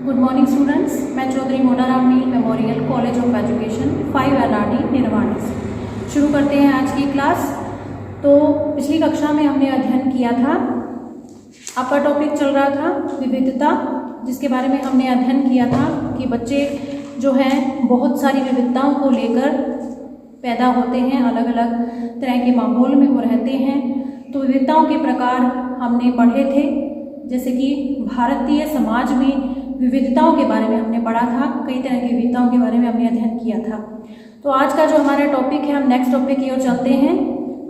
Good morning students, मैं Chaudhary Monaramani memorial college of education 5 LRD निर्वाणी से शुरू करते हैं आज की क्लास। तो पिछली कक्षा में हमने अध्ययन किया था, आपका टॉपिक चल रहा था विविधता, जिसके बारे में हमने अध्ययन किया था कि बच्चे जो हैं बहुत सारी विविधताओं को लेकर पैदा होते हैं, अलग अलग तरह के माहौल में वो रहते हैं। तो विविधताओं के प्रकार हमने पढ़े थे, जैसे कि भारतीय समाज में विविधताओं के बारे में हमने पढ़ा था, कई तरह की विविधताओं के बारे में हमने अध्ययन किया था। तो आज का जो हमारा टॉपिक है, हम नेक्स्ट टॉपिक की ओर चलते हैं।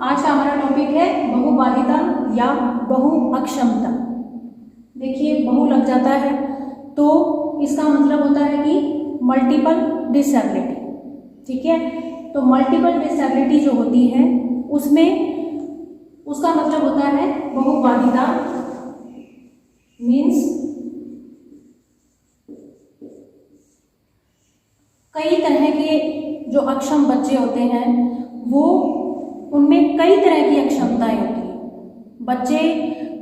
आज का हमारा टॉपिक है बहुबाधिता या बहु अक्षमता। देखिए, बहु लग जाता है तो इसका मतलब होता है कि मल्टीपल डिसेबिलिटी, ठीक है। तो मल्टीपल डिसेबिलिटी जो होती है उसमें उसका मतलब होता है बहुबाधिता मीन्स कई तरह के जो अक्षम बच्चे होते हैं वो उनमें कई तरह की अक्षमताएं होती हैं। बच्चे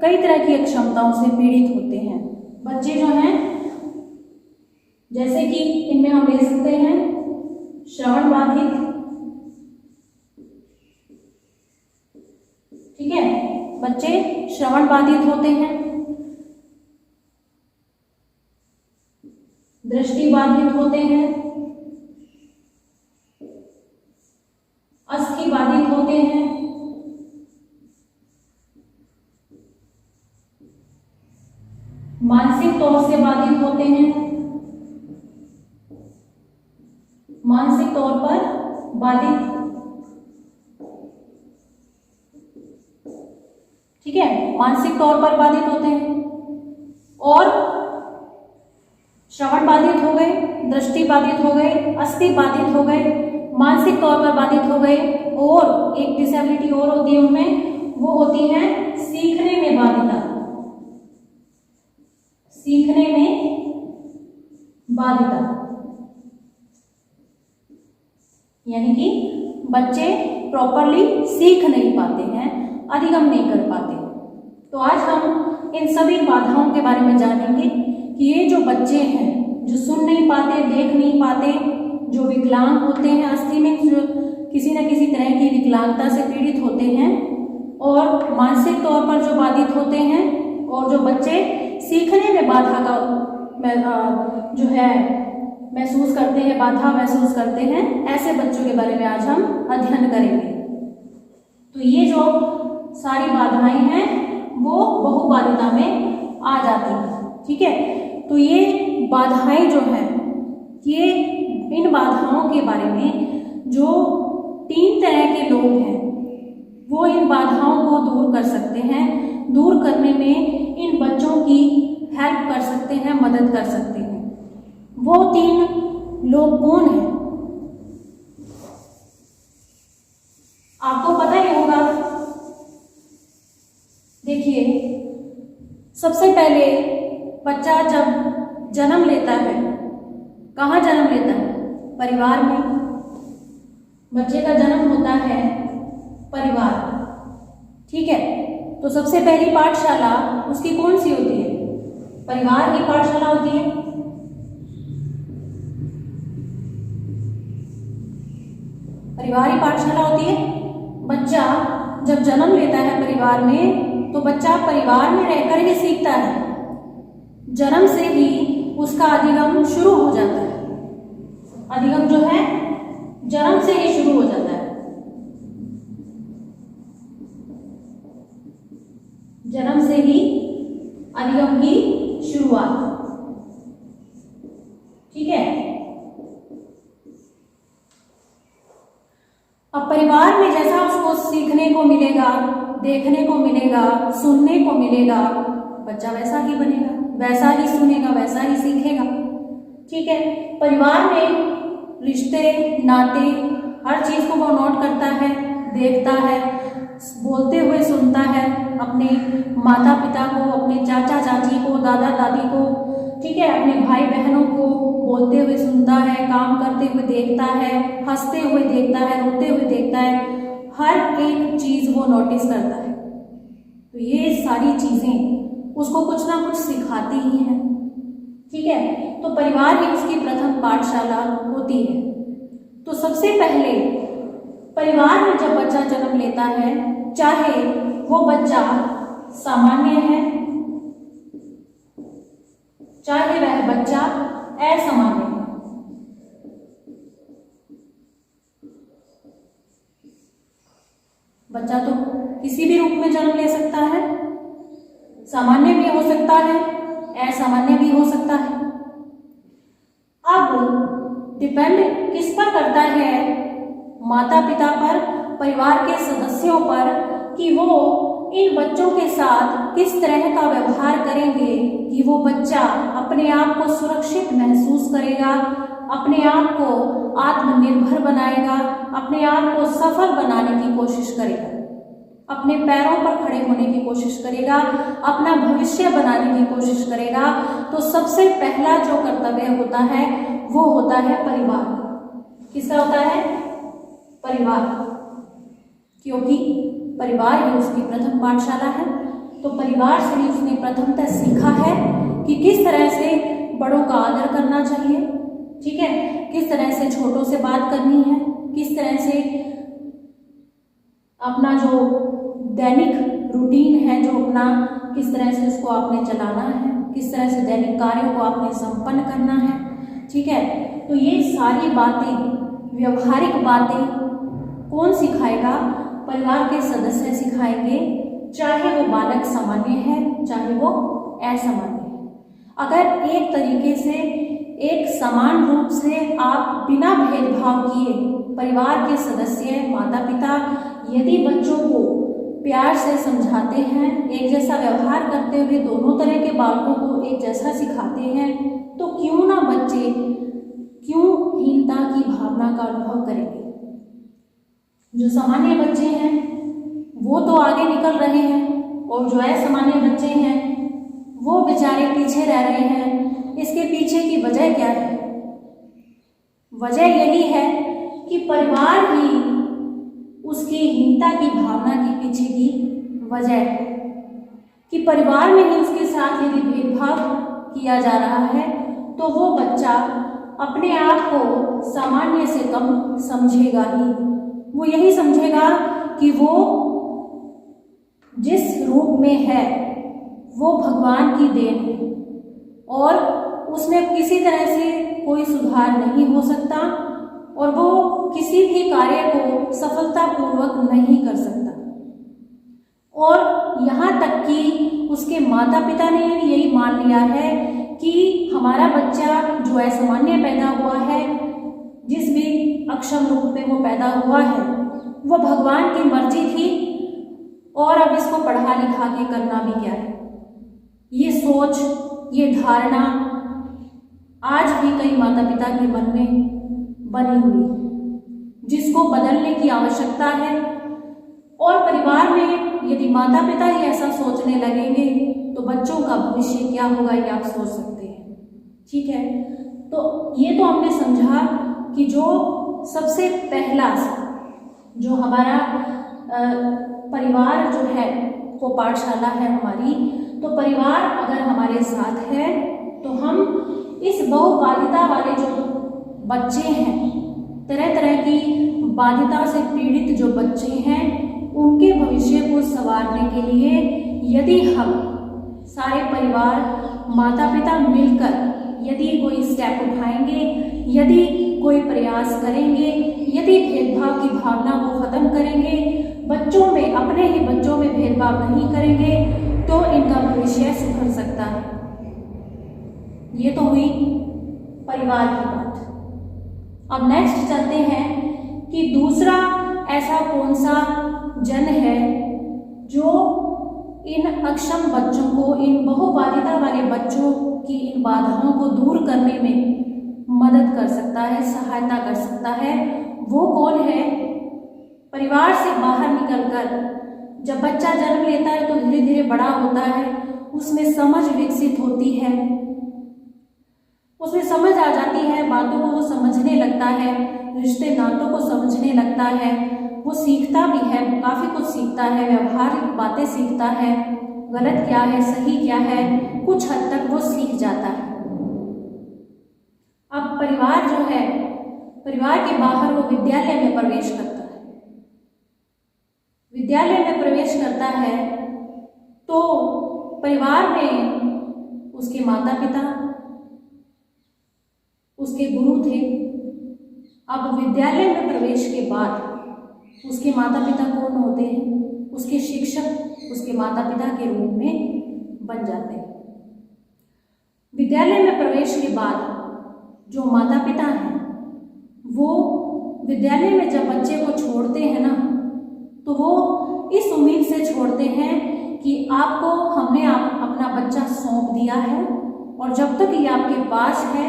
कई तरह की अक्षमताओं से पीड़ित होते हैं। बच्चे जो हैं, जैसे कि इनमें हम ले सकते हैं श्रवण बाधित, ठीक है, बच्चे श्रवण बाधित होते हैं, दृष्टि बाधित होते हैं, अस्थि बाधित होते हैं, मानसिक तौर से बाधित होते हैं, मानसिक तौर पर बाधित, ठीक है, मानसिक तौर पर बाधित होते हैं। और श्रवण बाधित हो गए, दृष्टि बाधित हो गए, अस्थि बाधित हो गए, मानसिक तौर पर बाधित हो गए। और एक डिसेबिलिटी और होती है उनमें, वो होती है सीखने में बाधिता, सीखने में बाधिता, यानी कि बच्चे प्रॉपरली सीख नहीं पाते हैं, अधिगम नहीं कर पाते। तो आज हम इन सभी बाधाओं के बारे में जानेंगे कि ये जो बच्चे हैं जो सुन नहीं पाते, देख नहीं पाते, जो विकलांग होते हैं, अस्थि में जो किसी न किसी तरह की विकलांगता से पीड़ित होते हैं, और मानसिक तौर पर जो बाधित होते हैं, और जो बच्चे सीखने में बाधा का जो है महसूस करते हैं, बाधा महसूस करते हैं, ऐसे बच्चों के बारे में आज हम अध्ययन करेंगे। तो ये जो सारी बाधाएं हैं वो बहुबाधिता में आ जाती हैं, ठीक है। तो ये बाधाएं जो हैं, ये इन बाधाओं के बारे में जो 3 तरह के लोग हैं वो इन बाधाओं को दूर कर सकते हैं। दूर करने में इन बच्चों की हेल्प कर सकते हैं, मदद कर सकते हैं। वो 3 लोग कौन हैं? आपको पता ही होगा। देखिए, सबसे पहले बच्चा जब जन्म लेता है, कहाँ जन्म लेता है? परिवार में। बच्चे का जन्म होता है परिवार, ठीक है। तो सबसे पहली पाठशाला उसकी कौन सी होती है? परिवार की पाठशाला होती है। परिवार की पाठशाला होती है। बच्चा जब जन्म लेता है परिवार में, तो बच्चा परिवार में रहकर ही सीखता है। जन्म से ही उसका अधिगम शुरू हो जाता है। अधिगम जो है जन्म से ही शुरू हो जाता है। जन्म से ही अधिगम की शुरुआत, ठीक है। अब परिवार में जैसा उसको सीखने को मिलेगा, देखने को मिलेगा, सुनने को मिलेगा, बच्चा वैसा ही बनेगा, वैसा ही सुनेगा, वैसा ही सीखेगा, ठीक है। परिवार में रिश्ते, नाते, हर चीज को वो नोट करता है, देखता है, बोलते हुए सुनता है, अपने माता पिता को, अपने चाचा चाची को, दादा दादी को, ठीक है, अपने भाई बहनों को बोलते हुए सुनता है, काम करते हुए देखता है, हंसते हुए देखता है, रोते हुए देखता है, हर एक चीज वो नोटिस करता है। तो ये सारी चीजें उसको कुछ ना कुछ सिखाती ही हैं, ठीक है। तो परिवार ही उसकी प्रथम पाठशाला होती है। तो सबसे पहले परिवार में जब बच्चा जन्म लेता है, चाहे वो बच्चा सामान्य है, चाहे वह बच्चा असामान्य है, बच्चा तो किसी भी रूप में जन्म ले सकता है, सामान्य भी हो सकता है, असामान्य भी हो सकता है। अब डिपेंड किस पर करता है? माता पिता पर, परिवार के सदस्यों पर, कि वो इन बच्चों के साथ किस तरह का व्यवहार करेंगे कि वो बच्चा अपने आप को सुरक्षित महसूस करेगा, अपने आप को आत्मनिर्भर बनाएगा, अपने आप को सफल बनाने की कोशिश करेगा, अपने पैरों पर खड़े होने की कोशिश करेगा, अपना भविष्य बनाने की कोशिश करेगा। तो सबसे पहला जो कर्तव्य होता है वो होता है परिवार। किसका होता है? परिवार, क्योंकि परिवार ही उसकी प्रथम पाठशाला है। तो परिवार से ही उसने प्रथमतः सीखा है कि किस तरह से बड़ों का आदर करना चाहिए, ठीक है, किस तरह से छोटों से बात करनी है, किस तरह से अपना जो दैनिक रूटीन है, जो अपना किस तरह से उसको आपने चलाना है, किस तरह से दैनिक कार्यों को आपने संपन्न करना है, ठीक है। तो ये सारी बातें, व्यवहारिक बातें कौन सिखाएगा? परिवार के सदस्य सिखाएंगे, चाहे वो बालक सामान्य है, चाहे वो असामान्य है। अगर एक तरीके से, एक समान रूप से आप बिना भेदभाव किए परिवार के सदस्य, माता पिता यदि बच्चों को प्यार से समझाते हैं, एक जैसा व्यवहार करते हुए दोनों तरह के बालकों को एक जैसा सिखाते हैं, तो क्यों ना बच्चे क्यों हीनता की भावना का अनुभव करेंगे। जो सामान्य बच्चे हैं वो तो आगे निकल रहे हैं, और जो असामान्य बच्चे हैं वो बेचारे पीछे रह रहे हैं। इसके पीछे की वजह क्या है? वजह यही है कि परिवार ही उसकी हीनता की भावना के पीछे की वजह है, कि परिवार में ही उसके साथ यदि भेदभाव किया जा रहा है तो वो बच्चा अपने आप को सामान्य से कम समझेगा ही। वो यही समझेगा कि वो जिस रूप में है वो भगवान की देन है, और उसमें किसी तरह से कोई सुधार नहीं हो सकता, और वो किसी भी कार्य को सफलतापूर्वक नहीं कर सकता। और यहाँ तक कि उसके माता पिता ने यही मान लिया है कि हमारा बच्चा जो असामान्य पैदा हुआ है, जिस भी अक्षम रूप में वो पैदा हुआ है, वो भगवान की मर्जी थी, और अब इसको पढ़ा लिखा के करना भी क्या है। ये सोच, ये धारणा आज भी कई माता पिता के मन में बनी हुई है, जिसको बदलने की आवश्यकता है। और परिवार में यदि माता पिता ही ऐसा सोचने लगेंगे तो बच्चों का भविष्य क्या होगा ये आप सोच सकते हैं, ठीक है। तो ये तो हमने समझा कि जो सबसे पहला जो हमारा परिवार जो है वो पाठशाला है हमारी। तो परिवार अगर हमारे साथ है तो हम इस बहुबाधिता वाले जो बच्चे हैं, तरह तरह की बाधिता से पीड़ित जो बच्चे हैं, उनके भविष्य को संवारने के लिए यदि हम सारे परिवार, माता पिता मिलकर यदि कोई स्टेप उठाएंगे, यदि कोई प्रयास करेंगे, यदि भेदभाव की भावना को खत्म करेंगे, बच्चों में, अपने ही बच्चों में भेदभाव नहीं करेंगे, तो इनका भविष्य सुधर सकता है। ये तो हुई परिवार की बात। अब नेक्स्ट चलते हैं कि दूसरा ऐसा कौन सा जन है जो इन अक्षम बच्चों को, इन बहुबाधिता वाले बच्चों की इन बाधाओं को दूर करने में मदद कर सकता है, सहायता कर सकता है। वो कौन है? परिवार से बाहर निकलकर जब बच्चा जन्म लेता है तो धीरे धीरे बड़ा होता है, उसमें समझ विकसित होती है, उसमें समझ आ जाती है, बातों को वो समझने लगता है, रिश्ते नातों को समझने लगता है, वो सीखता भी है, काफ़ी कुछ सीखता है, व्यवहारिक बातें सीखता है, गलत क्या है, सही क्या है, कुछ हद तक वो सीख जाता है। परिवार जो है, परिवार के बाहर वो विद्यालय में प्रवेश करता है। विद्यालय में प्रवेश करता है तो परिवार में उसके माता पिता, उसके गुरु थे। अब विद्यालय में प्रवेश के बाद उसके माता पिता कौन होते हैं? उसके शिक्षक उसके माता पिता के रूप में बन जाते हैं। विद्यालय में प्रवेश के बाद जो माता पिता हैं वो विद्यालय में जब बच्चे को छोड़ते हैं ना, तो वो इस उम्मीद से छोड़ते हैं कि आपको हमने अपना बच्चा सौंप दिया है और जब तक ये आपके पास है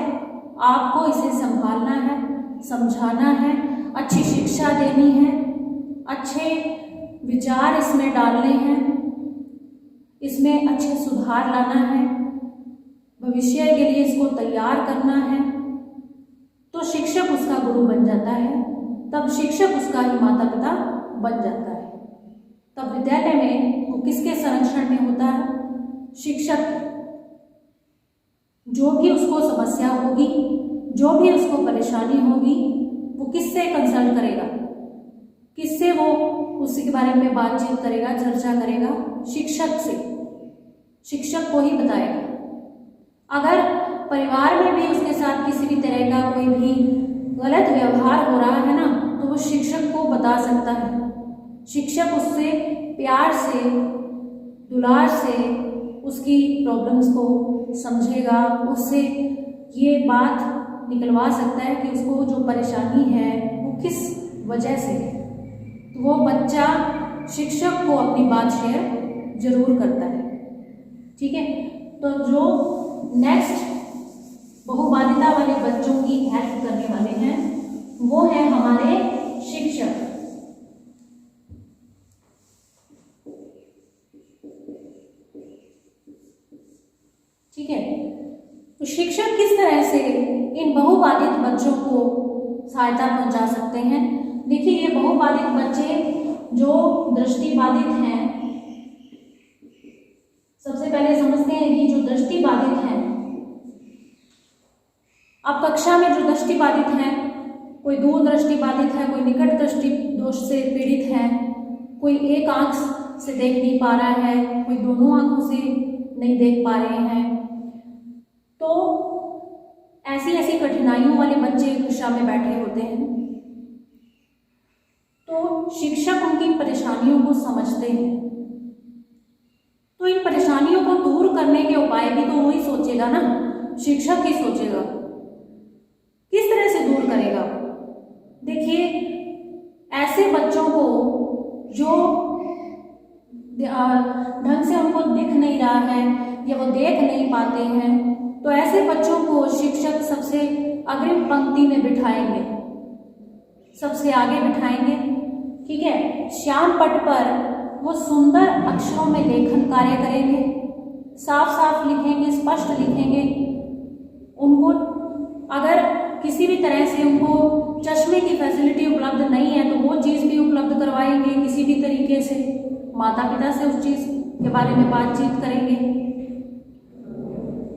आपको इसे संभालना है, समझाना है, अच्छी शिक्षा देनी है, अच्छे विचार इसमें डालने हैं, इसमें अच्छे सुधार लाना है, भविष्य के लिए इसको तैयार करना है। तो शिक्षक उसका गुरु बन जाता है, तब शिक्षक उसका ही माता पिता बन जाता है। तब विद्यालय में वो किसके संरक्षण में होता है? शिक्षक। जो भी उसको समस्या होगी, जो भी उसको परेशानी होगी, वो किससे कंसल्ट करेगा? किससे वो उसके बारे में बातचीत करेगा, चर्चा करेगा? शिक्षक से। शिक्षक को ही बताएगा। अगर परिवार में भी उसके साथ किसी भी तरह का कोई भी गलत व्यवहार हो रहा है ना, तो वो शिक्षक को बता सकता है। शिक्षक उससे प्यार से, दुलार से उसकी प्रॉब्लम्स को समझेगा, उससे ये बात निकलवा सकता है कि उसको जो परेशानी है वो किस वजह से है। तो वो बच्चा शिक्षक को अपनी बात शेयर जरूर करता है। ठीक है, तो जो नेक्स्ट बहुबाधिता वाले बच्चों की हेल्प करने वाले हैं वो है हमारे शिक्षक। ठीक है, तो शिक्षक किस तरह से इन बहुबाधित बच्चों को सहायता पहुंचा सकते हैं? देखिए, ये बहुबाधित बच्चे जो दृष्टिबाधित हैं, सबसे पहले समझते हैं कि जो दृष्टिबाधित हैं, अब कक्षा में जो दृष्टिबाधित हैं, कोई दूर दृष्टिबाधित है, कोई निकट दृष्टि दोष से पीड़ित है, कोई एक आंख से देख नहीं पा रहा है, कोई दोनों आंखों से नहीं देख पा रहे हैं, तो ऐसी ऐसी कठिनाइयों वाले बच्चे कक्षा में बैठे होते हैं। तो शिक्षक उनकी परेशानियों को समझते हैं, तो इन परेशानियों को दूर करने के उपाय भी तो वही सोचेगा ना, शिक्षक ही सोचेगा। किस तरह से दूर करेगा? देखिए, ऐसे बच्चों को जो ढंग से उनको दिख नहीं रहा है या वो देख नहीं पाते हैं, तो ऐसे बच्चों को शिक्षक सबसे अग्रिम पंक्ति में बिठाएंगे, सबसे आगे बिठाएंगे। ठीक है, श्याम पट पर वो सुंदर अक्षरों में लेखन कार्य करेंगे, साफ साफ लिखेंगे, स्पष्ट लिखेंगे। उनको अगर किसी भी तरह से उनको चश्मे की फैसिलिटी उपलब्ध नहीं है तो वो चीज़ भी उपलब्ध करवाएंगे किसी भी तरीके से, माता पिता से उस चीज़ के बारे में बातचीत करेंगे।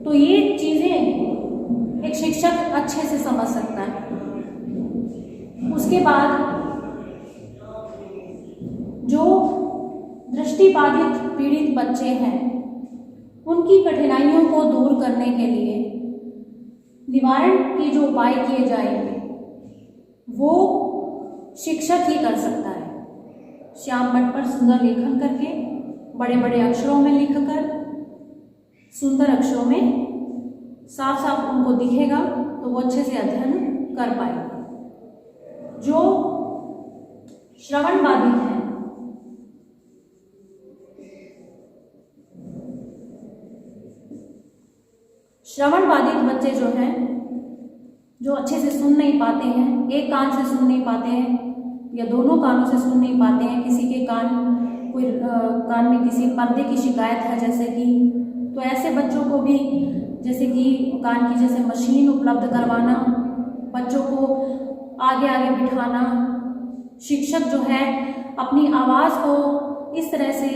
तो ये चीज़ें एक शिक्षक अच्छे से समझ सकता है। उसके बाद जो दृष्टिबाधित पीड़ित बच्चे हैं, उनकी कठिनाइयों को दूर करने के लिए निवारण के जो उपाय किए जाएंगे वो शिक्षक ही कर सकता है। श्याम पट पर सुंदर लेखन करके, बड़े बड़े अक्षरों में लिखकर, सुंदर अक्षरों में साफ साफ उनको दिखेगा तो वो अच्छे से अध्ययन कर पाएंगे। जो श्रवण बाधित हैं, श्रवण बाधित बच्चे जो हैं, जो अच्छे से सुन नहीं पाते हैं, एक कान से सुन नहीं पाते हैं या दोनों कानों से सुन नहीं पाते हैं, किसी के कोई कान में किसी पर्दे की शिकायत है जैसे कि, तो ऐसे बच्चों को भी जैसे कि कान की जैसे मशीन उपलब्ध करवाना, बच्चों को आगे आगे बिठाना, शिक्षक जो है अपनी आवाज़ को इस तरह से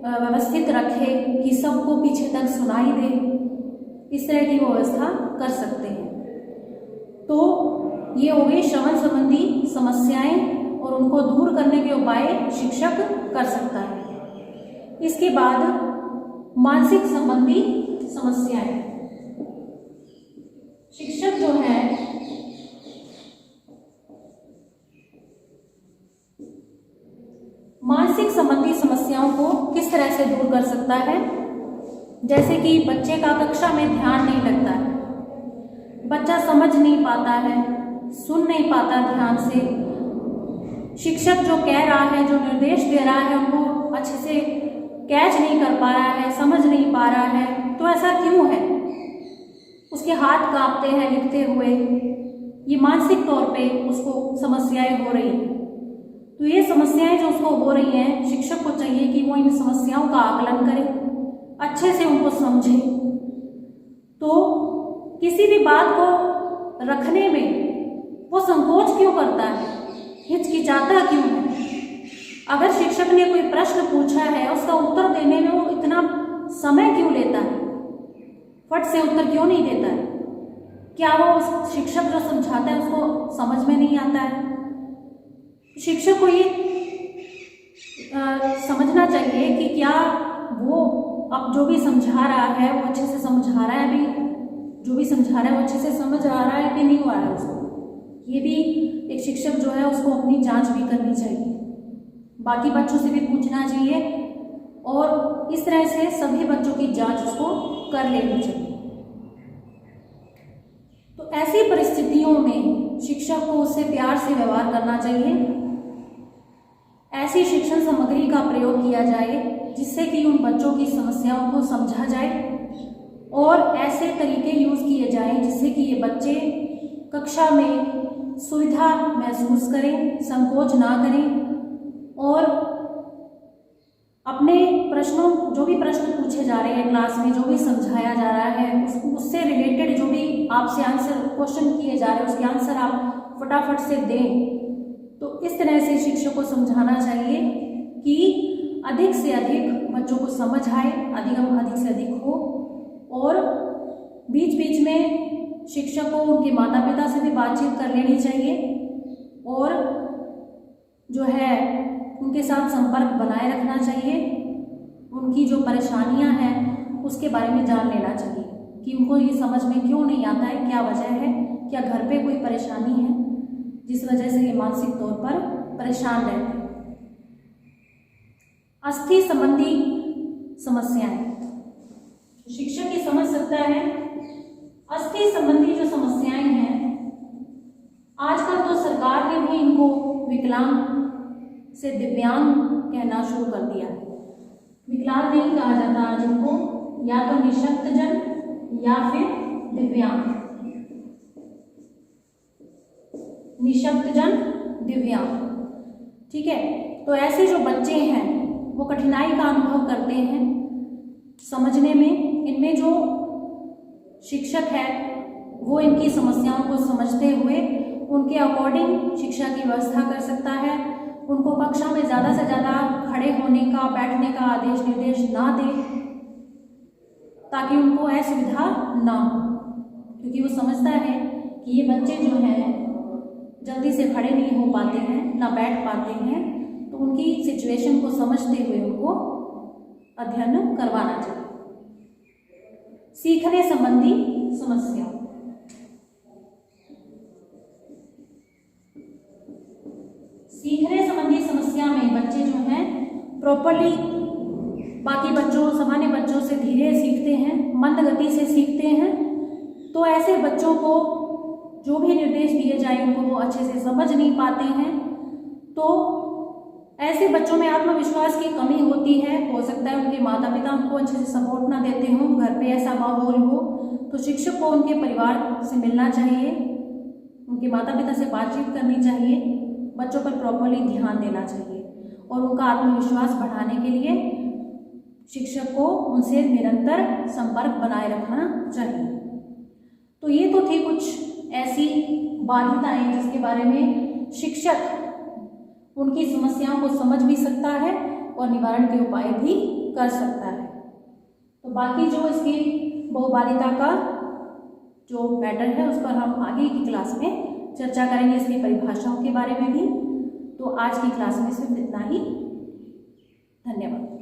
व्यवस्थित रखे कि सबको पीछे तक सुनाई दे, इस तरह की वो व्यवस्था कर सकते हैं। तो ये हो गई श्रवण संबंधी समस्याएं और उनको दूर करने के उपाय शिक्षक कर सकता है। इसके बाद मानसिक संबंधी समस्याएं, शिक्षक जो है मानसिक संबंधी समस्याओं को किस तरह से दूर कर सकता है। जैसे कि बच्चे का कक्षा में ध्यान नहीं लगता है, बच्चा समझ नहीं पाता है, सुन नहीं पाता ध्यान से, शिक्षक जो कह रहा है, जो निर्देश दे रहा है, उनको अच्छे से कैच नहीं कर पा रहा है, समझ नहीं पा रहा है। तो ऐसा क्यों है? उसके हाथ कांपते हैं लिखते हुए, ये मानसिक तौर पे उसको समस्याएं हो रही हैं। तो ये समस्याएं जो उसको हो रही हैं, शिक्षक को चाहिए कि वो इन समस्याओं का आकलन करे, अच्छे से उनको समझे। तो किसी भी बात को रखने में वो संकोच क्यों करता है, हिचकिचाता क्यों है? अगर शिक्षक ने कोई प्रश्न पूछा है, उसका उत्तर देने में वो इतना समय क्यों लेता है, फट से उत्तर क्यों नहीं देता है? क्या वो उस शिक्षक जो समझाता है उसको समझ में नहीं आता है? शिक्षक को ये समझना चाहिए कि क्या वो अब जो भी समझा रहा है वो अच्छे से समझा रहा है, अभी जो भी समझा रहा है वो अच्छे से समझ आ रहा है कि नहीं आ रहा है उसको। ये भी एक शिक्षक जो है उसको अपनी जांच भी करनी चाहिए, बाकी बच्चों से भी पूछना चाहिए और इस तरह से सभी बच्चों की जांच उसको कर लेनी चाहिए। तो ऐसी परिस्थितियों में शिक्षक को उससे प्यार से व्यवहार करना चाहिए, ऐसी शिक्षण सामग्री का प्रयोग किया जाए जिससे कि उन बच्चों की समस्याओं को समझा जाए और ऐसे तरीके यूज किए जाएं जिससे कि ये बच्चे कक्षा में सुविधा महसूस करें, संकोच ना करें और अपने प्रश्नों, जो भी प्रश्न पूछे जा रहे हैं क्लास में, जो भी समझाया जा रहा है उससे रिलेटेड जो भी आपसे आंसर क्वेश्चन किए जा रहे हैं उसके आंसर आप फटाफट से दें। तो इस तरह से शिक्षक को समझाना चाहिए कि अधिक से अधिक बच्चों को समझ आए, अधिक से अधिक हो। और बीच बीच में शिक्षक को उनके माता पिता से भी बातचीत कर लेनी चाहिए और जो है उनके साथ संपर्क बनाए रखना चाहिए। उनकी जो परेशानियां हैं उसके बारे में जान लेना चाहिए कि उनको ये समझ में क्यों नहीं आता है, क्या वजह है, क्या घर पे कोई परेशानी है जिस वजह से ये मानसिक तौर पर परेशान रहते हैं। अस्थि संबंधी समस्याएं, शिक्षक ये समझ सकता है अस्थि संबंधी जो समस्याएं हैं, आजकल तो सरकार ने भी इनको विकलांग से दिव्यांग कहना शुरू कर दिया है। विकलांग नहीं कहा जाता आज इनको, या तो निशक्तजन या फिर दिव्यांग, निशक्तजन दिव्यांग, ठीक है। तो ऐसे जो बच्चे हैं वो कठिनाई का अनुभव करते हैं समझने में। इनमें जो शिक्षक है वो इनकी समस्याओं को समझते हुए उनके अकॉर्डिंग शिक्षा की व्यवस्था कर सकता है। उनको कक्षा में ज़्यादा से ज़्यादा खड़े होने का, बैठने का आदेश निर्देश ना दे ताकि उनको असुविधा ना हो, क्योंकि वो समझता है कि ये बच्चे जो हैं जल्दी से खड़े नहीं हो पाते हैं, ना बैठ पाते हैं। तो उनकी सिचुएशन को समझते हुए उनको अध्ययन करवाना चाहिए। सीखने संबंधी समस्या, सीखने संबंधी समस्या में बच्चे जो हैं प्रॉपरली बाकी बच्चों, सामान्य बच्चों से धीरे सीखते हैं, मंद गति से सीखते हैं। तो ऐसे बच्चों को जो भी निर्देश दिए जाए उनको वो अच्छे से समझ नहीं पाते हैं। तो ऐसे बच्चों में आत्मविश्वास की कमी होती है। हो सकता है उनके माता पिता उनको अच्छे से सपोर्ट ना देते हों, घर पे ऐसा माहौल हो। तो शिक्षक को उनके परिवार से मिलना चाहिए, उनके माता पिता से बातचीत करनी चाहिए, बच्चों पर प्रॉपरली ध्यान देना चाहिए और उनका आत्मविश्वास बढ़ाने के लिए शिक्षक को उनसे निरंतर संपर्क बनाए रखना चाहिए। तो ये तो थी कुछ ऐसी बाध्यताएं जिसके बारे में शिक्षक उनकी समस्याओं को समझ भी सकता है और निवारण के उपाय भी कर सकता है। तो बाकी जो इसकी बहुबाधिता का जो मैटर है उस पर हम आगे की क्लास में चर्चा करेंगे, इसकी परिभाषाओं के बारे में भी। तो आज की क्लास में सिर्फ इतना ही। धन्यवाद।